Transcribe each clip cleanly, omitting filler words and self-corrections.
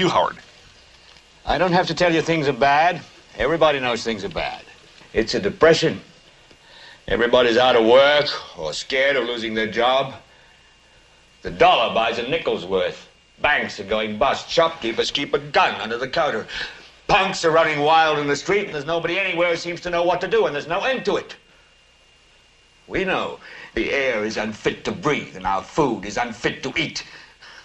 Howard. I don't have to tell you things are bad. Everybody knows things are bad. It's a depression. Everybody's out of work or scared of losing their job. The dollar buys a nickel's worth. Banks are going bust. Shopkeepers keep a gun under the counter. Punks are running wild in the street, and there's nobody anywhere who seems to know what to do, and there's no end to it. We know the air is unfit to breathe, and our food is unfit to eat.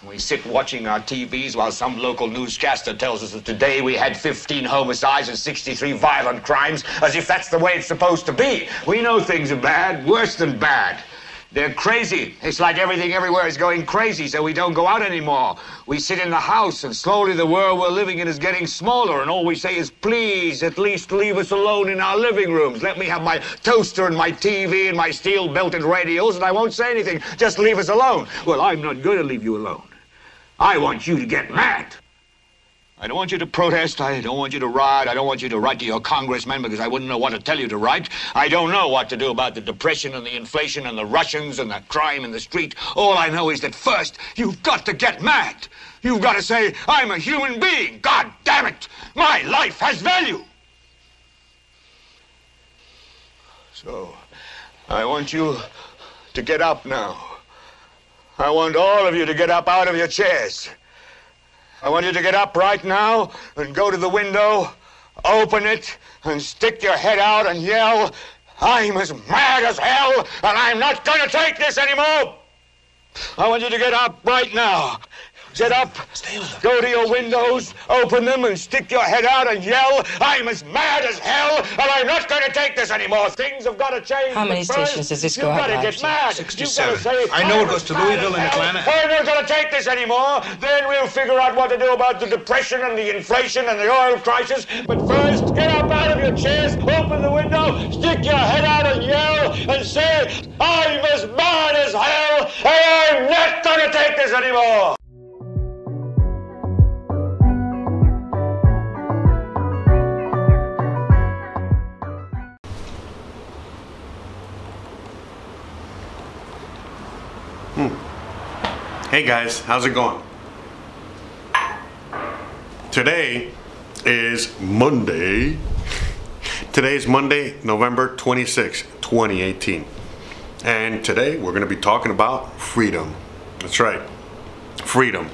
We sit watching our TVs while some local newscaster tells us that today we had 15 homicides and 63 violent crimes, as if that's the way it's supposed to be. We know things are bad, worse than bad. They're crazy. It's like everything everywhere is going crazy, so we don't go out anymore. We sit in the house, and slowly the world we're living in is getting smaller, and all we say is, please, at least leave us alone in our living rooms. Let me have my toaster and my TV and my steel-belted radios, and I won't say anything. Just leave us alone. Well, I'm not going to leave you alone. I want you to get mad. I don't want you to protest. I don't want you to riot. I don't want you to write to your congressman because I wouldn't know what to tell you to write. I don't know what to do about the depression and the inflation and the Russians and the crime in the street. All I know is that first, you've got to get mad. You've got to say, I'm a human being. God damn it. My life has value. So, I want you to get up now. I want all of you to get up out of your chairs. I want you to get up right now and go to the window, open it, and stick your head out and yell, I'm as mad as hell, and I'm not going to take this anymore. I want you to get up right now. Get up, go to your windows, open them, and stick your head out and yell, I'm as mad as hell, and I'm not going to take this anymore. Things have got to change. How many stations does this go out? You've got to get mad. 67. Say, I know it goes to Louisville and Atlanta. I'm not going to take this anymore. Then we'll figure out what to do about the depression and the inflation and the oil crisis. But first, get up out of your chairs, open the window, stick your head out and yell, and say, I'm as mad as hell, and I'm not going to take this anymore. Hey guys, how's it going? Today is Monday. Today is Monday, November 26, 2018. And today we're going to be talking about freedom. That's right, freedom.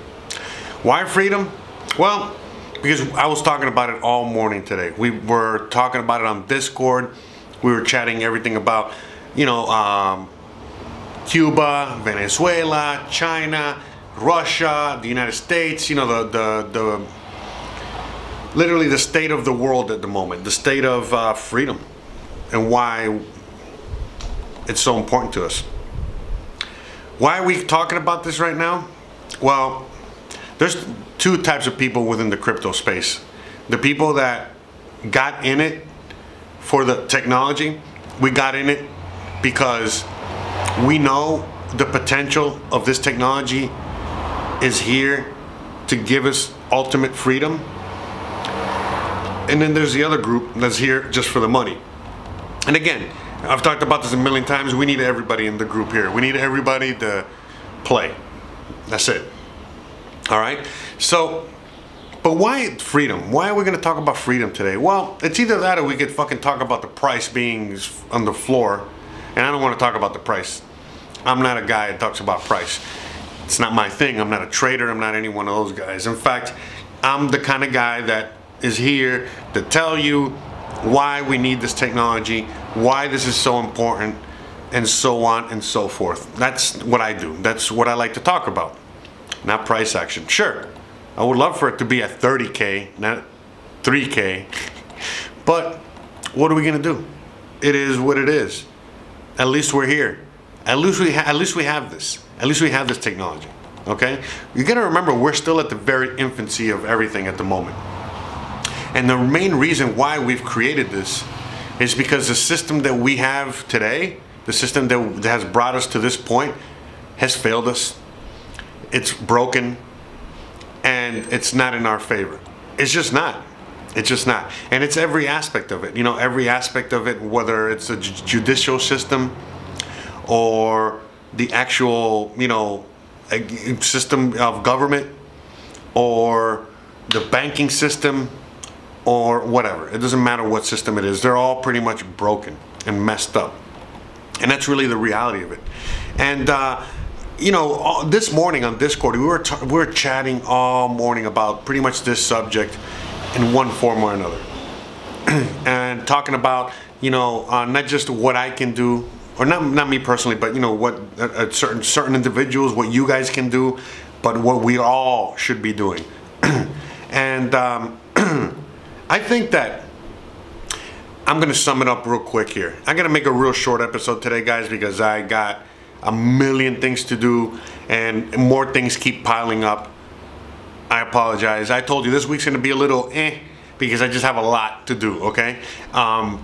Why freedom? Well, because I was talking about it all morning today. We were talking about it on Discord. We were chatting everything about, you know, Cuba, Venezuela, China, Russia, the United States, you know, the literally the state of the world at the moment, the state of freedom, and why it's so important to us. Why are we talking about this right now? Well, there's two types of people within the crypto space. The people that got in it for the technology. We got in it because we know the potential of this technology is here to give us ultimate freedom. And then there's the other group that's here just for the money. And again, I've talked about this a million times. We need everybody in the group here. We need everybody to play. That's it. All right? So, but why freedom? Why are we going to talk about freedom today? Well, it's either that or we could fucking talk about the price being on the floor. And I don't want to talk about the price. I'm not a guy that talks about price. It's not my thing. I'm not a trader. I'm not any one of those guys. In fact, I'm the kind of guy that is here to tell you why we need this technology, why this is so important, and so on and so forth. That's what I do. That's what I like to talk about. Not price action. Sure, I would love for it to be at 30K, not 3K. But what are we going to do? It is what it is. At least we're here. At least we have this. At least we have this technology. Okay? You got to remember, we're still at the very infancy of everything at the moment. And the main reason why we've created this is because the system that we have today, the system that has brought us to this point, has failed us. It's broken, and it's not in our favor. It's just not. It's just not. And it's every aspect of it. You know, every aspect of it, whether it's a judicial system or the actual, you know, system of government, or the banking system, or whatever. It doesn't matter what system it is. They're all pretty much broken and messed up. And that's really the reality of it. And you know, this morning on Discord, we were chatting all morning about pretty much this subject in one form or another. And talking about, you know, not just what I can do, or not me personally, but you know, what certain individuals, what you guys can do, but what we all should be doing. And I think that I'm gonna sum it up real quick here. I'm gonna make a real short episode today, guys, because I got a million things to do and more things keep piling up. I apologize. I told you this week's gonna be a little because I just have a lot to do, okay?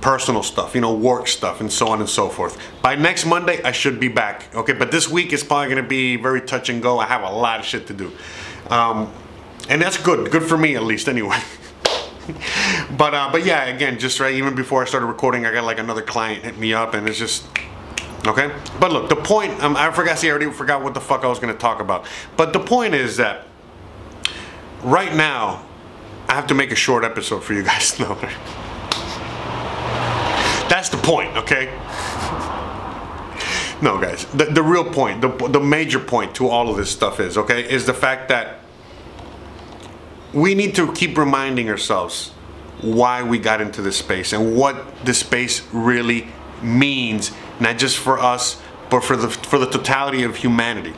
Personal stuff, you know, work stuff, and so on and so forth. By next Monday, I should be back, okay? But this week is probably gonna be very touch and go. I have a lot of shit to do. And that's good for me at least anyway. But yeah, again, just right, even before I started recording, I got like another client hit me up, and it's just, okay? But look, the point, I already forgot what the fuck I was gonna talk about. But the point is that right now, I have to make a short episode for you guys. No. That's the point, okay? No, guys, the real point, the major point to all of this stuff is, okay, is the fact that we need to keep reminding ourselves why we got into this space and what this space really means, not just for us, but for the totality of humanity.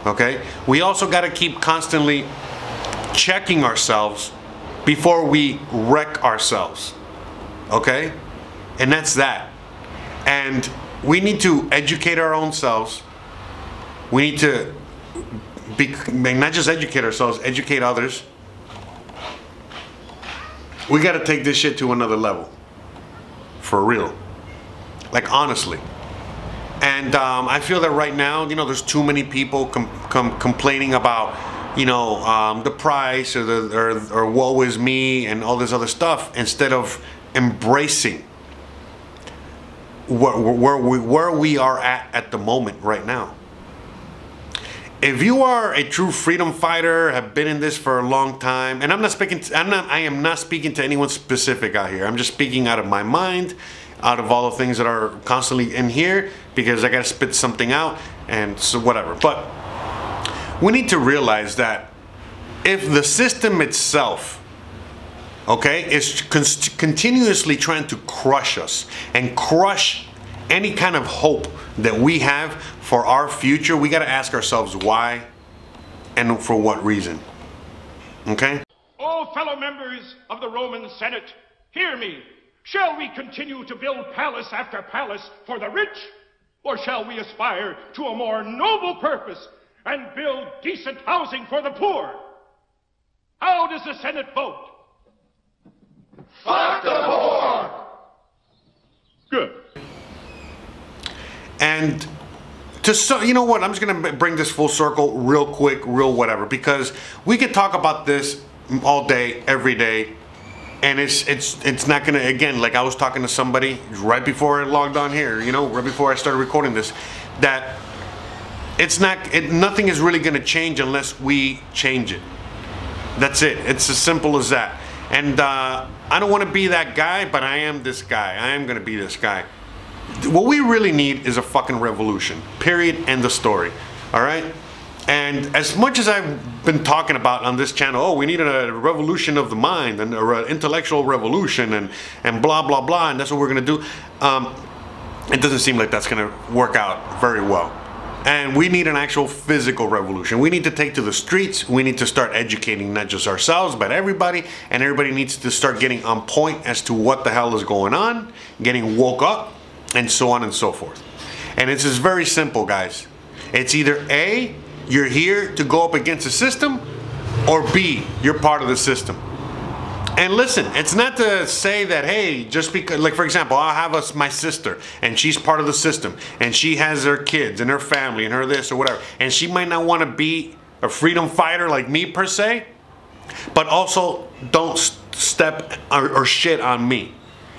Okay? We also got to keep constantly checking ourselves before we wreck ourselves. Okay? And that's that. And we need to educate our own selves. We need to not just educate ourselves, educate others. We got to take this shit to another level. For real. Like, honestly. And I feel that right now, you know, there's too many people complaining about, you know, the price or woe is me and all this other stuff, instead of embracing where we are at the moment right now. If you are a true freedom fighter, have been in this for a long time, and I am not speaking to anyone specific out here. I'm just speaking out of my mind, out of all the things that are constantly in here, because I gotta spit something out, and so whatever. But we need to realize that if the system itself, okay, is continuously trying to crush us and crush any kind of hope that we have for our future, we got to ask ourselves why and for what reason. Okay? Oh, fellow members of the Roman Senate, hear me. Shall we continue to build palace after palace for the rich? Or shall we aspire to a more noble purpose and build decent housing for the poor? How does the Senate vote? Fuck the poor! Good. And you know what, I'm just gonna bring this full circle real quick, real whatever, because we could talk about this all day, every day, and it's not gonna, again, like I was talking to somebody right before I logged on here, you know, right before I started recording this, that nothing is really gonna change unless we change it. That's it. It's as simple as that. And I don't want to be that guy, but I am this guy. I am gonna be this guy. What we really need is a fucking revolution. Period. End of story. All right? And as much as I've been talking about on this channel, oh, we need a revolution of the mind and an intellectual revolution and blah, blah, blah, and that's what we're going to do, it doesn't seem like that's going to work out very well. And we need an actual physical revolution. We need to take to the streets. We need to start educating not just ourselves, but everybody. And everybody needs to start getting on point as to what the hell is going on, getting woke up, and so on and so forth. And it's just very simple, guys. It's either A, you're here to go up against the system, or B, you're part of the system. And listen, it's not to say that, hey, just because, like for example, I'll have my sister, and she's part of the system, and she has her kids, and her family, and her this, or whatever, and she might not want to be a freedom fighter like me, per se, but also don't step or shit on me.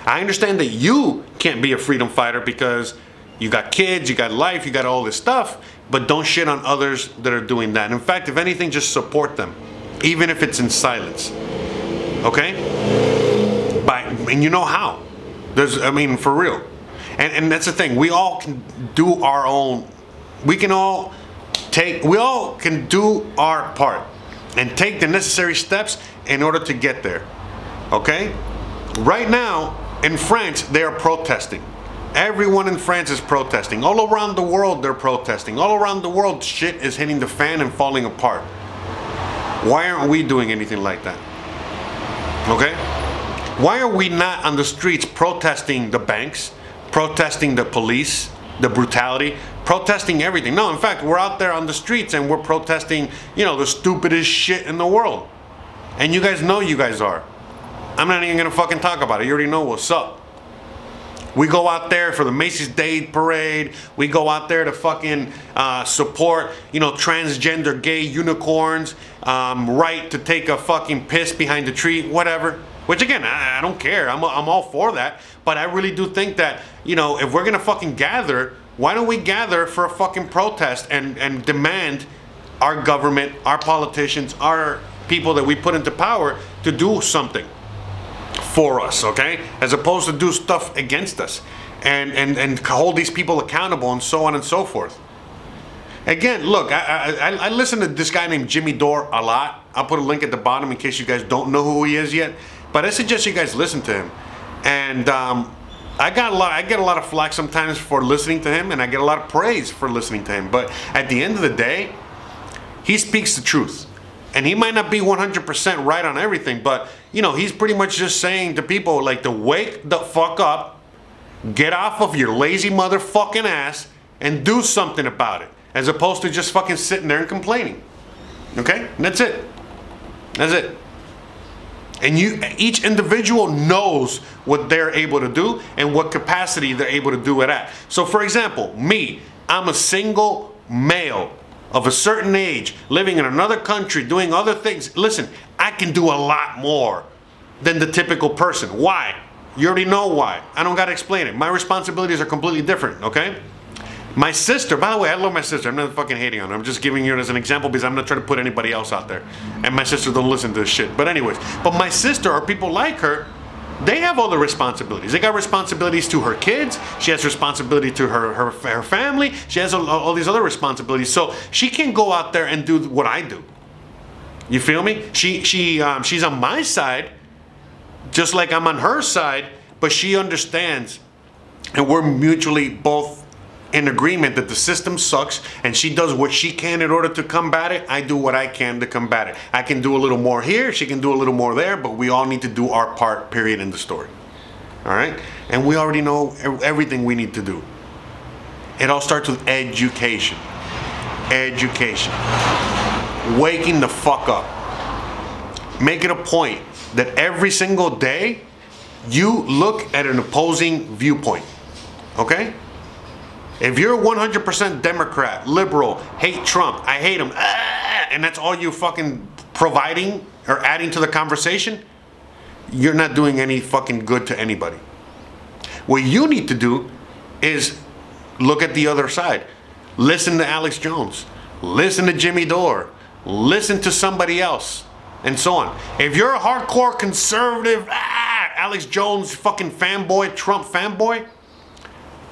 I understand that you can't be a freedom fighter because you got kids, you got life, you got all this stuff, but don't shit on others that are doing that. In fact, if anything, just support them. even if it's in silence. Okay? And you know how. I mean, for real. And that's the thing. We all can do our own. We all can do our part and take the necessary steps in order to get there. Okay? Right now, in France, they are protesting. Everyone in France is protesting. All around the world, they're protesting. All around the world, shit is hitting the fan and falling apart. Why aren't we doing anything like that? Okay? Why are we not on the streets protesting the banks, protesting the police, the brutality, protesting everything? No, in fact, we're out there on the streets and we're protesting, the stupidest shit in the world. And you guys know you guys are. I'm not even gonna fucking talk about it. You already know what's up. We go out there for the Macy's Day Parade. We go out there to fucking support, transgender gay unicorns, right to take a fucking piss behind the tree, whatever. Which again, I don't care. I'm all for that. But I really do think that, if we're gonna fucking gather, why don't we gather for a fucking protest and demand our government, our politicians, our people that we put into power to do something for us, okay? As opposed to do stuff against us and hold these people accountable and so on and so forth. Again, look, I listen to this guy named Jimmy Dore a lot. I'll put a link at the bottom in case you guys don't know who he is yet. But I suggest you guys listen to him. And I get a lot of flack sometimes for listening to him, and I get a lot of praise for listening to him. But at the end of the day, he speaks the truth. And he might not be 100% right on everything, but he's pretty much just saying to people like to wake the fuck up, get off of your lazy motherfucking ass, and do something about it, as opposed to just fucking sitting there and complaining. Okay? And that's it. That's it. And each individual knows what they're able to do and what capacity they're able to do it at. So for example, me, I'm a single male of a certain age, living in another country, doing other things. Listen, I can do a lot more than the typical person. Why? You already know why. I don't gotta explain it. My responsibilities are completely different, okay? My sister, by the way, I love my sister. I'm not fucking hating on her. I'm just giving you it as an example because I'm not trying to put anybody else out there. And my sister don't listen to this shit. But anyways, but my sister or people like her, they have all the responsibilities. They got responsibilities to her kids. She has responsibility to her family. She has all these other responsibilities. So she can go out there and do what I do. You feel me? She's on my side, just like I'm on her side, but she understands, and we're mutually both in agreement that the system sucks, and she does what she can in order to combat it. I do what I can to combat it. I can do a little more here, she can do a little more there, but we all need to do our part, period, in the story. All right? And we already know everything we need to do. It all starts with education. Education. Waking the fuck up. Make it a point that every single day you look at an opposing viewpoint. Okay? If you're 100% Democrat, liberal, hate Trump, I hate him, and that's all you fucking providing or adding to the conversation, you're not doing any fucking good to anybody. What you need to do is look at the other side. Listen to Alex Jones. Listen to Jimmy Dore. Listen to somebody else. And so on. If you're a hardcore conservative, Alex Jones fucking fanboy, Trump fanboy,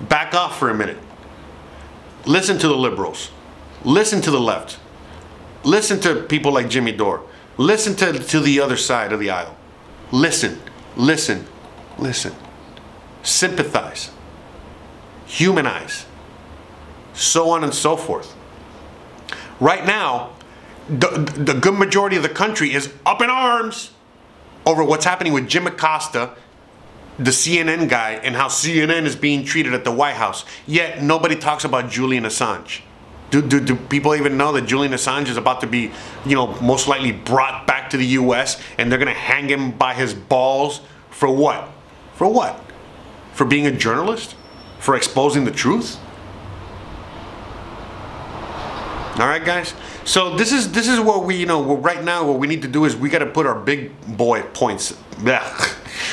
back off for a minute. Listen to the liberals. Listen to the left. Listen to people like Jimmy Dore. Listen to the other side of the aisle. Listen, listen, listen. Sympathize. Humanize. So on and so forth. Right now, the good majority of the country is up in arms over what's happening with Jim Acosta, the CNN guy, and how CNN is being treated at the White House. Yet nobody talks about Julian Assange. Do people even know that Julian Assange is about to be, most likely brought back to the US and they're gonna hang him by his balls for what? For what? For being a journalist? For exposing the truth? All right, guys. So this is what we, right now what we need to do is we got to put our big boy points.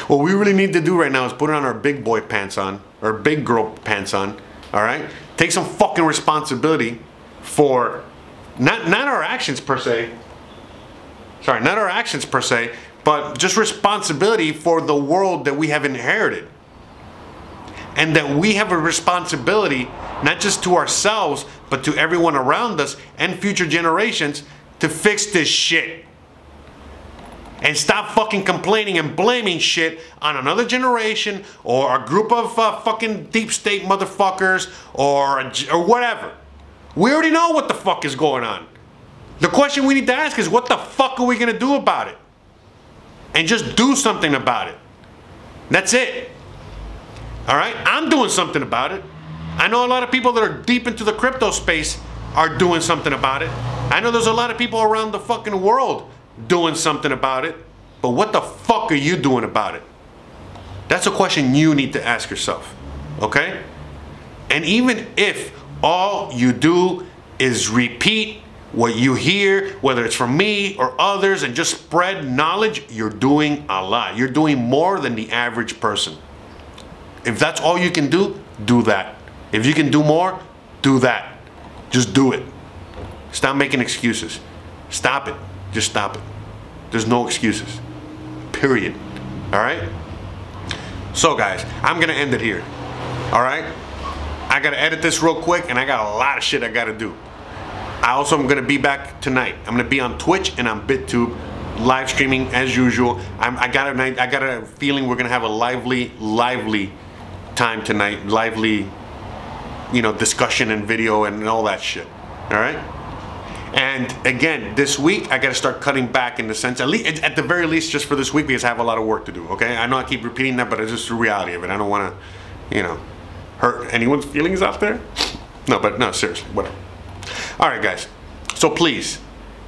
What we really need to do right now is put on our big boy pants on, or big girl pants on. All right. Take some fucking responsibility for not our actions per se, Sorry, not our actions per se, but just responsibility for the world that we have inherited. And that we have a responsibility, not just to ourselves, but to everyone around us and future generations to fix this shit. And stop fucking complaining and blaming shit on another generation or a group of fucking deep state motherfuckers or whatever. We already know what the fuck is going on. The question we need to ask is, what the fuck are we gonna do about it? And just do something about it. That's it. All right? I'm doing something about it. I know a lot of people that are deep into the crypto space are doing something about it. I know there's a lot of people around the fucking world doing something about it. But what the fuck are you doing about it? That's a question you need to ask yourself. Okay? And even if all you do is repeat what you hear, whether it's from me or others, and just spread knowledge, you're doing a lot. You're doing more than the average person. If that's all you can do, do that. If you can do more, do that. Just do it. Stop making excuses. Stop it. Just stop it. There's no excuses. Period. All right? So guys, I'm going to end it here. All right? I got to edit this real quick, and I got a lot of shit I got to do. I also am going to be back tonight. I'm going to be on Twitch and on Bit.tube, live streaming as usual. I got a feeling we're going to have a lively time tonight. Lively, you know, discussion and video and all that shit. All right? And again, this week I got to start cutting back in the sense, at the very least, just for this week, because I have a lot of work to do. Okay, I know I keep repeating that, but it's just the reality of it. I don't want to, you know, hurt anyone's feelings out there. No, seriously, whatever. All right, guys. So please,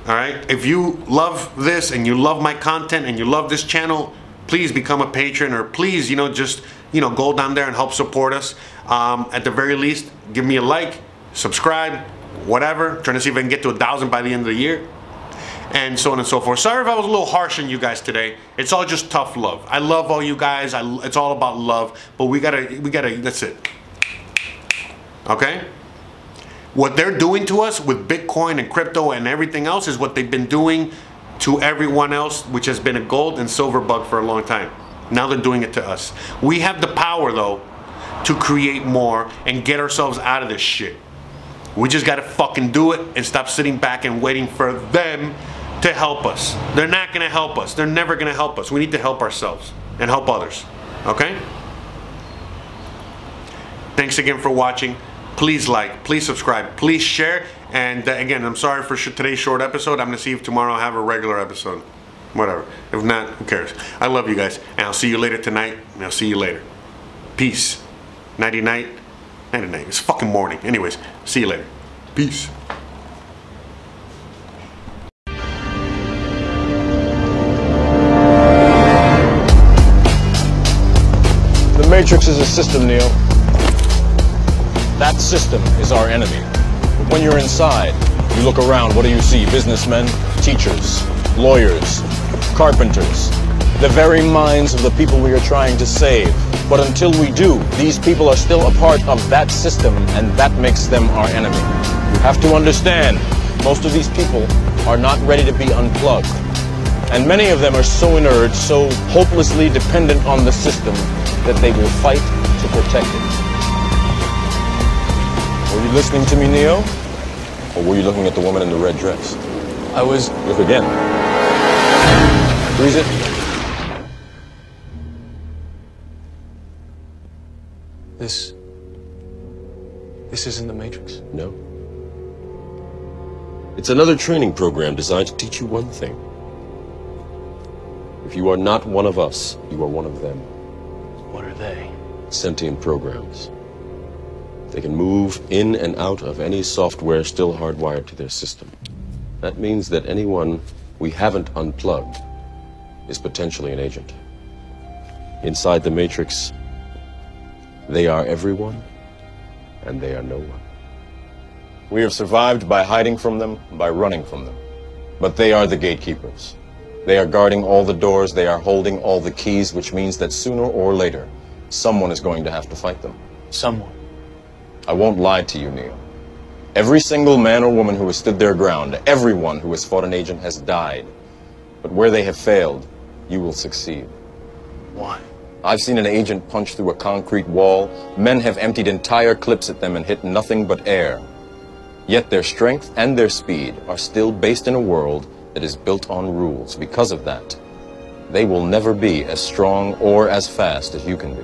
all right, if you love this and you love my content and you love this channel, please become a patron, or please, you know, just, you know, go down there and help support us. At the very least, give me a like, subscribe, whatever. Trying to see if I can get to 1,000 by the end of the year, and so on and so forth. Sorry if I was a little harsh on you guys today. It's all just tough love. I love all you guys. It's all about love, but we gotta, that's it. Okay? What they're doing to us with Bitcoin and crypto and everything else is what they've been doing to everyone else, which has been a gold and silver bug for a long time. Now they're doing it to us. We have the power, though, to create more and get ourselves out of this shit. We just gotta fucking do it and stop sitting back and waiting for them to help us. They're not gonna help us. They're never gonna help us. We need to help ourselves and help others. Okay? Thanks again for watching. Please like, please subscribe, please share. And again, I'm sorry for today's short episode. I'm gonna see if tomorrow I'll have a regular episode. Whatever. If not, who cares? I love you guys. And I'll see you later tonight. And I'll see you later. Peace. Nighty night. Nighty night. It's fucking morning. Anyways, see you later. Peace. The Matrix is a system, Neo. That system is our enemy. But when you're inside, you look around, what do you see? Businessmen, teachers, lawyers, carpenters, the very minds of the people we are trying to save. But until we do, these people are still a part of that system, and that makes them our enemy. You have to understand, most of these people are not ready to be unplugged. And many of them are so inert, so hopelessly dependent on the system, that they will fight to protect it. Were you listening to me, Neo? Or were you looking at the woman in the red dress? I was... Look again. Freeze it. This isn't the Matrix? No. It's another training program designed to teach you one thing. If you are not one of us, you are one of them. What are they? Sentient programs. They can move in and out of any software still hardwired to their system. That means that anyone we haven't unplugged is potentially an agent. Inside the Matrix, they are everyone, and they are no one. We have survived by hiding from them, by running from them. But they are the gatekeepers. They are guarding all the doors, they are holding all the keys, which means that sooner or later, someone is going to have to fight them. Someone. I won't lie to you, Neo. Every single man or woman who has stood their ground, everyone who has fought an agent has died. But where they have failed, you will succeed. Why? I've seen an agent punch through a concrete wall. Men have emptied entire clips at them and hit nothing but air. Yet their strength and their speed are still based in a world that is built on rules. Because of that, they will never be as strong or as fast as you can be.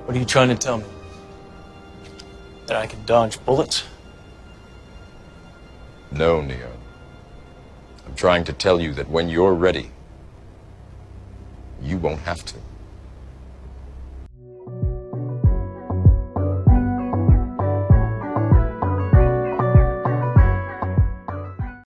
What are you trying to tell me? That I can dodge bullets? No, Neo. I'm trying to tell you that when you're ready, you won't have to.